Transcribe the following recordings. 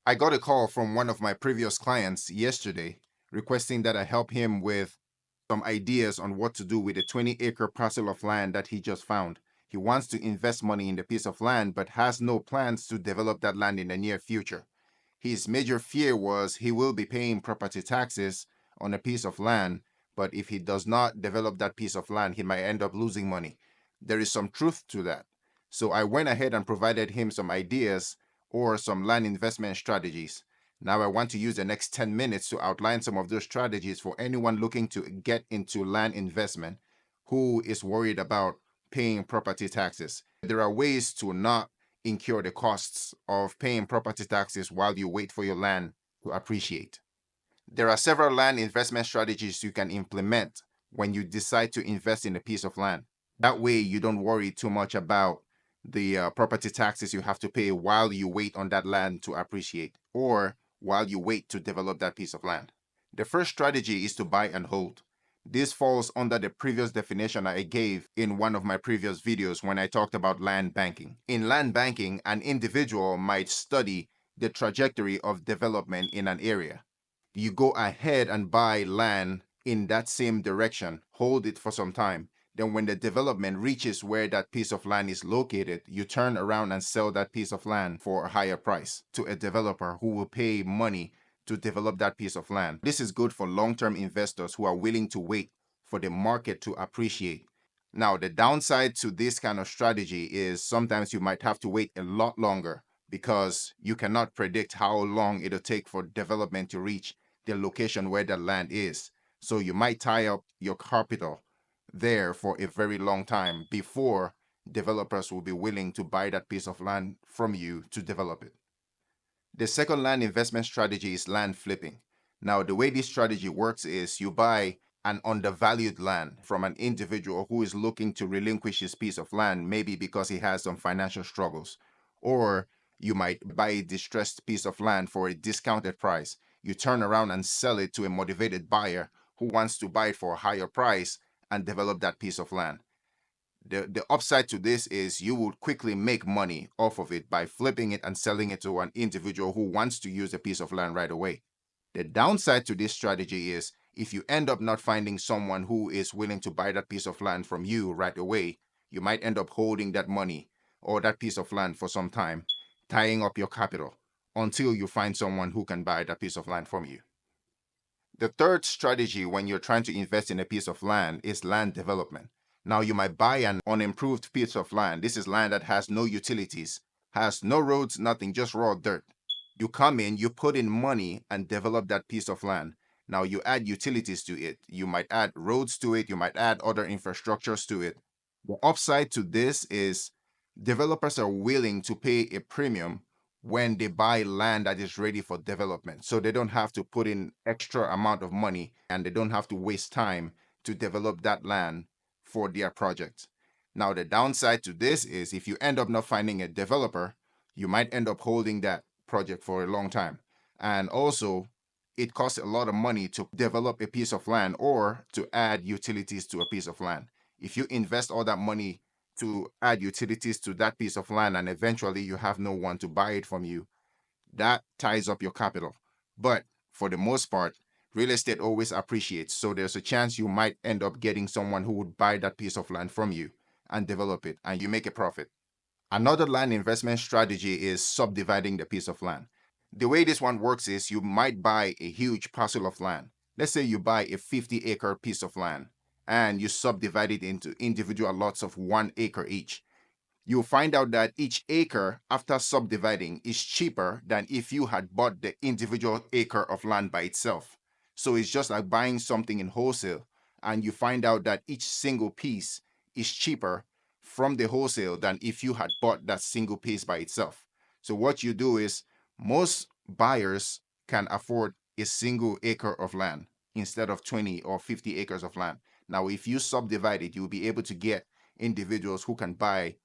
I got a call from one of my previous clients yesterday requesting that I help him with some ideas on what to do with a 20-acre parcel of land that he just found. He wants to invest money in the piece of land but has no plans to develop that land in the near future. His major fear was he will be paying property taxes on a piece of land, but if he does not develop that piece of land, he might end up losing money. There is some truth to that. So I went ahead and provided him some ideas or some land investment strategies. Now I want to use the next 10 minutes to outline some of those strategies for anyone looking to get into land investment who is worried about paying property taxes. There are ways to not incur the costs of paying property taxes while you wait for your land to appreciate. There are several land investment strategies you can implement when you decide to invest in a piece of land. That way, you don't worry too much about the property taxes you have to pay while you wait on that land to appreciate or while you wait to develop that piece of land. The first strategy is to buy and hold. This falls under the previous definition I gave in one of my previous videos when I talked about land banking. In land banking, an individual might study the trajectory of development in an area. You go ahead and buy land in that same direction, hold it for some time. Then when the development reaches where that piece of land is located, you turn around and sell that piece of land for a higher price to a developer who will pay money to develop that piece of land. This is good for long-term investors who are willing to wait for the market to appreciate. Now, the downside to this kind of strategy is sometimes you might have to wait a lot longer because you cannot predict how long it'll take for development to reach the location where the land is. So you might tie up your capital there for a very long time before developers will be willing to buy that piece of land from you to develop it. The second land investment strategy is land flipping. Now, the way this strategy works is you buy an undervalued land from an individual who is looking to relinquish his piece of land, maybe because he has some financial struggles. Or you might buy a distressed piece of land for a discounted price. You turn around and sell it to a motivated buyer who wants to buy it for a higher price and develop that piece of land. The upside to this is you will quickly make money off of it by flipping it and selling it to an individual who wants to use a piece of land right away. The downside to this strategy is if you end up not finding someone who is willing to buy that piece of land from you right away, you might end up holding that money or that piece of land for some time, tying up your capital until you find someone who can buy that piece of land from you. The third strategy when you're trying to invest in a piece of land is land development. Now, you might buy an unimproved piece of land. This is land that has no utilities, has no roads, nothing, just raw dirt. You come in, you put in money and develop that piece of land. Now, you add utilities to it. You might add roads to it. You might add other infrastructures to it. The upside to this is developers are willing to pay a premium when they buy land that is ready for development. So they don't have to put in extra amount of money and they don't have to waste time to develop that land for their project. Now, the downside to this is if you end up not finding a developer, you might end up holding that project for a long time. And also, it costs a lot of money to develop a piece of land or to add utilities to a piece of land. If you invest all that money to add utilities to that piece of land and eventually you have no one to buy it from you, that ties up your capital. But for the most part, real estate always appreciates. So there's a chance you might end up getting someone who would buy that piece of land from you and develop it, and you make a profit. Another land investment strategy is subdividing the piece of land. The way this one works is you might buy a huge parcel of land. Let's say you buy a 50-acre piece of land and you subdivide it into individual lots of 1 acre each. You'll find out that each acre after subdividing is cheaper than if you had bought the individual acre of land by itself. So it's just like buying something in wholesale, and you find out that each single piece is cheaper from the wholesale than if you had bought that single piece by itself. So what you do is most buyers can afford a single acre of land instead of 20 or 50 acres of land. Now, if you subdivide it, you'll be able to get individuals who can buy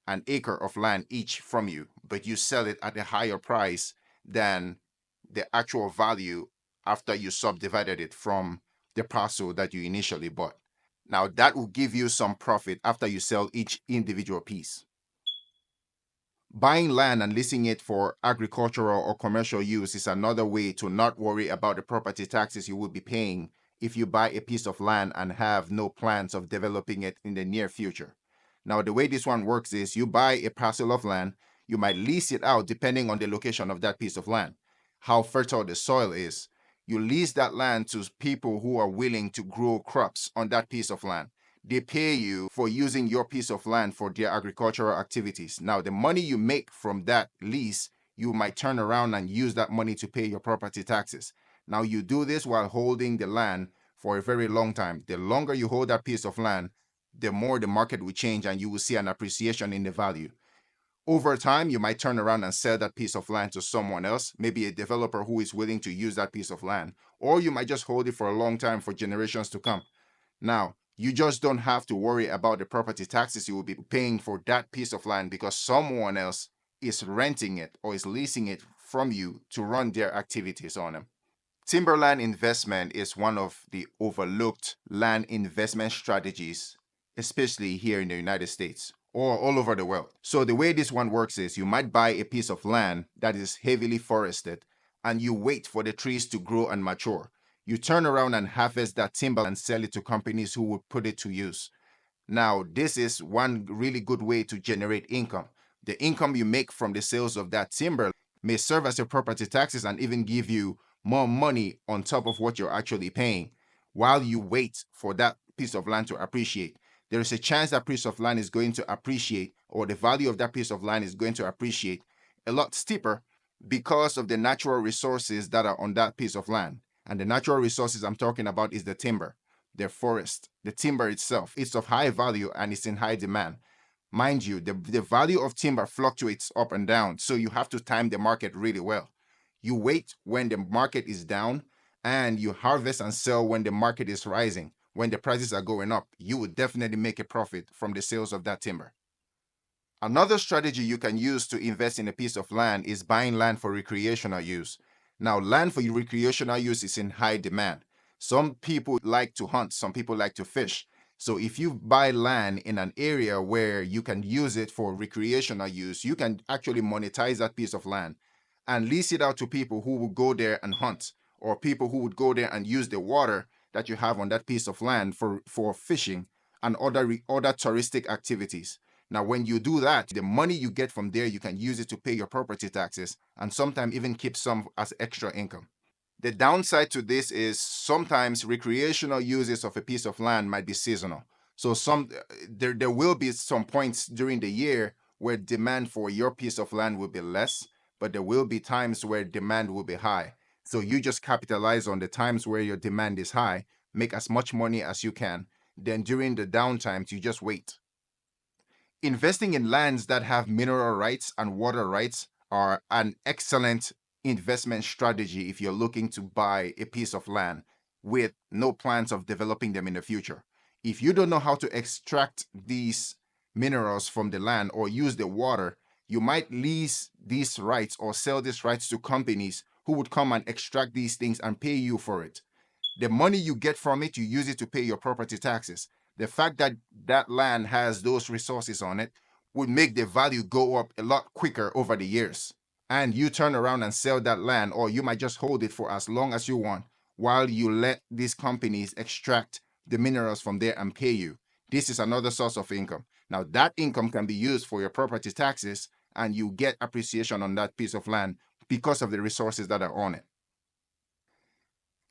an acre of land each from you, but you sell it at a higher price than the actual value after you subdivided it from the parcel that you initially bought. Now, that will give you some profit after you sell each individual piece. Buying land and leasing it for agricultural or commercial use is another way to not worry about the property taxes you will be paying if you buy a piece of land and have no plans of developing it in the near future. Now, the way this one works is you buy a parcel of land, you might lease it out depending on the location of that piece of land, how fertile the soil is. You lease that land to people who are willing to grow crops on that piece of land. They pay you for using your piece of land for their agricultural activities. Now, the money you make from that lease, you might turn around and use that money to pay your property taxes. Now, you do this while holding the land for a very long time. The longer you hold that piece of land, the more the market will change and you will see an appreciation in the value. Over time, you might turn around and sell that piece of land to someone else, maybe a developer who is willing to use that piece of land, or you might just hold it for a long time for generations to come. Now, you just don't have to worry about the property taxes you will be paying for that piece of land because someone else is renting it or is leasing it from you to run their activities on them. Timberland investment is one of the overlooked land investment strategies, especially here in the United States or all over the world. So, the way this one works is you might buy a piece of land that is heavily forested and you wait for the trees to grow and mature. You turn around and harvest that timber and sell it to companies who would put it to use. Now, this is one really good way to generate income. The income you make from the sales of that timber may serve as your property taxes and even give you more money on top of what you're actually paying while you wait for that piece of land to appreciate. There is a chance that piece of land is going to appreciate, or the value of that piece of land is going to appreciate a lot steeper because of the natural resources that are on that piece of land. And the natural resources I'm talking about is the timber, the forest, the timber itself. It's of high value and it's in high demand. Mind you, the value of timber fluctuates up and down, so you have to time the market really well. You wait when the market is down and you harvest and sell when the market is rising. When the prices are going up, you would definitely make a profit from the sales of that timber. Another strategy you can use to invest in a piece of land is buying land for recreational use. Now, land for recreational use is in high demand. Some people like to hunt, some people like to fish. So, if you buy land in an area where you can use it for recreational use, you can actually monetize that piece of land and lease it out to people who will go there and hunt, or people who would go there and use the water that you have on that piece of land for fishing and other touristic activities. Now, when you do that, the money you get from there, you can use it to pay your property taxes and sometimes even keep some as extra income. The downside to this is sometimes recreational uses of a piece of land might be seasonal. So there will be some points during the year where demand for your piece of land will be less, but there will be times where demand will be high. So you just capitalize on the times where your demand is high, make as much money as you can. Then during the downtimes, you just wait. Investing in lands that have mineral rights and water rights are an excellent investment strategy if you're looking to buy a piece of land with no plans of developing them in the future. If you don't know how to extract these minerals from the land or use the water, you might lease these rights or sell these rights to companies who would come and extract these things and pay you for it. The money you get from it, you use it to pay your property taxes. The fact that that land has those resources on it would make the value go up a lot quicker over the years. And you turn around and sell that land, or you might just hold it for as long as you want while you let these companies extract the minerals from there and pay you. This is another source of income. Now, that income can be used for your property taxes, and you get appreciation on that piece of land because of the resources that are on it.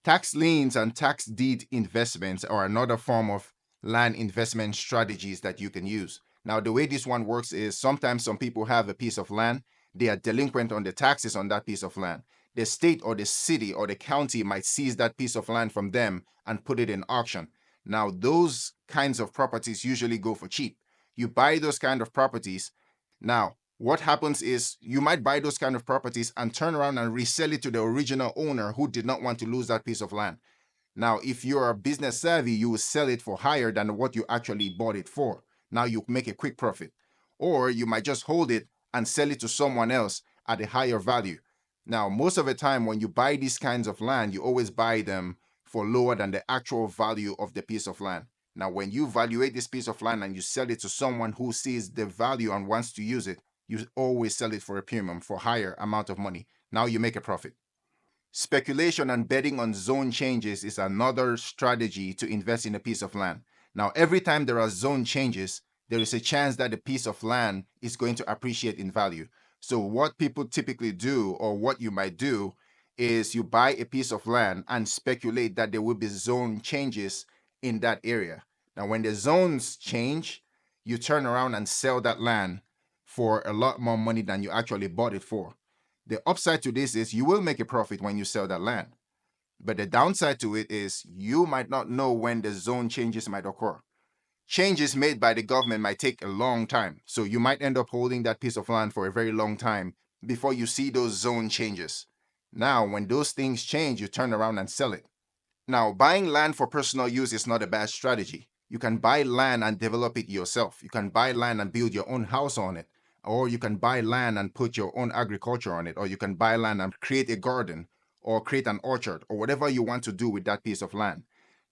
Tax liens and tax deed investments are another form of land investment strategies that you can use. Now, the way this one works is sometimes some people have a piece of land, they are delinquent on the taxes on that piece of land. The state or the city or the county might seize that piece of land from them and put it in auction. Now, those kinds of properties usually go for cheap. You buy those kind of properties. Now, what happens is you might buy those kind of properties and turn around and resell it to the original owner who did not want to lose that piece of land. Now, if you're a business savvy, you will sell it for higher than what you actually bought it for. Now you make a quick profit. Or you might just hold it and sell it to someone else at a higher value. Now, most of the time when you buy these kinds of land, you always buy them for lower than the actual value of the piece of land. Now, when you evaluate this piece of land and you sell it to someone who sees the value and wants to use it, you always sell it for a premium, for higher amount of money. Now you make a profit. Speculation and betting on zone changes is another strategy to invest in a piece of land. Now, every time there are zone changes, there is a chance that the piece of land is going to appreciate in value. So, what people typically do, or what you might do, is you buy a piece of land and speculate that there will be zone changes in that area. Now, when the zones change, you turn around and sell that land for a lot more money than you actually bought it for. The upside to this is you will make a profit when you sell that land. But the downside to it is you might not know when the zone changes might occur. Changes made by the government might take a long time. So you might end up holding that piece of land for a very long time before you see those zone changes. Now, when those things change, you turn around and sell it. Now, buying land for personal use is not a bad strategy. You can buy land and develop it yourself. You can buy land and build your own house on it. Or you can buy land and put your own agriculture on it. Or you can buy land and create a garden or create an orchard or whatever you want to do with that piece of land.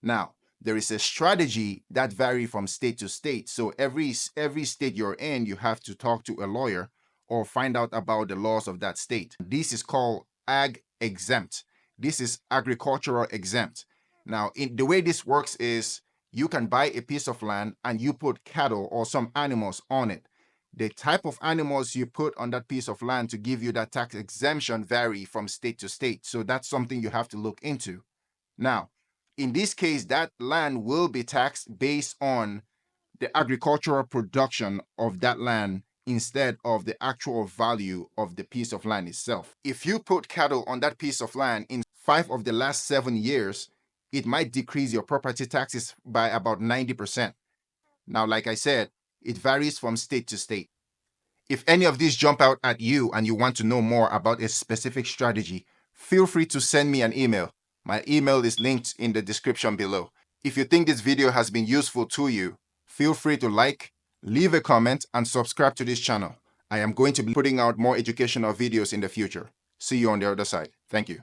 Now, there is a strategy that varies from state to state. So every state you're in, you have to talk to a lawyer or find out about the laws of that state. This is called ag exempt. This is agricultural exempt. Now, the way this works is you can buy a piece of land and you put cattle or some animals on it. The type of animals you put on that piece of land to give you that tax exemption vary from state to state. So that's something you have to look into. Now, in this case, that land will be taxed based on the agricultural production of that land instead of the actual value of the piece of land itself. If you put cattle on that piece of land in 5 of the last 7 years, it might decrease your property taxes by about 90%. Now, like I said, it varies from state to state. If any of these jump out at you and you want to know more about a specific strategy, feel free to send me an email. My email is linked in the description below. If you think this video has been useful to you, feel free to like, leave a comment, and subscribe to this channel. I am going to be putting out more educational videos in the future. See you on the other side. Thank you.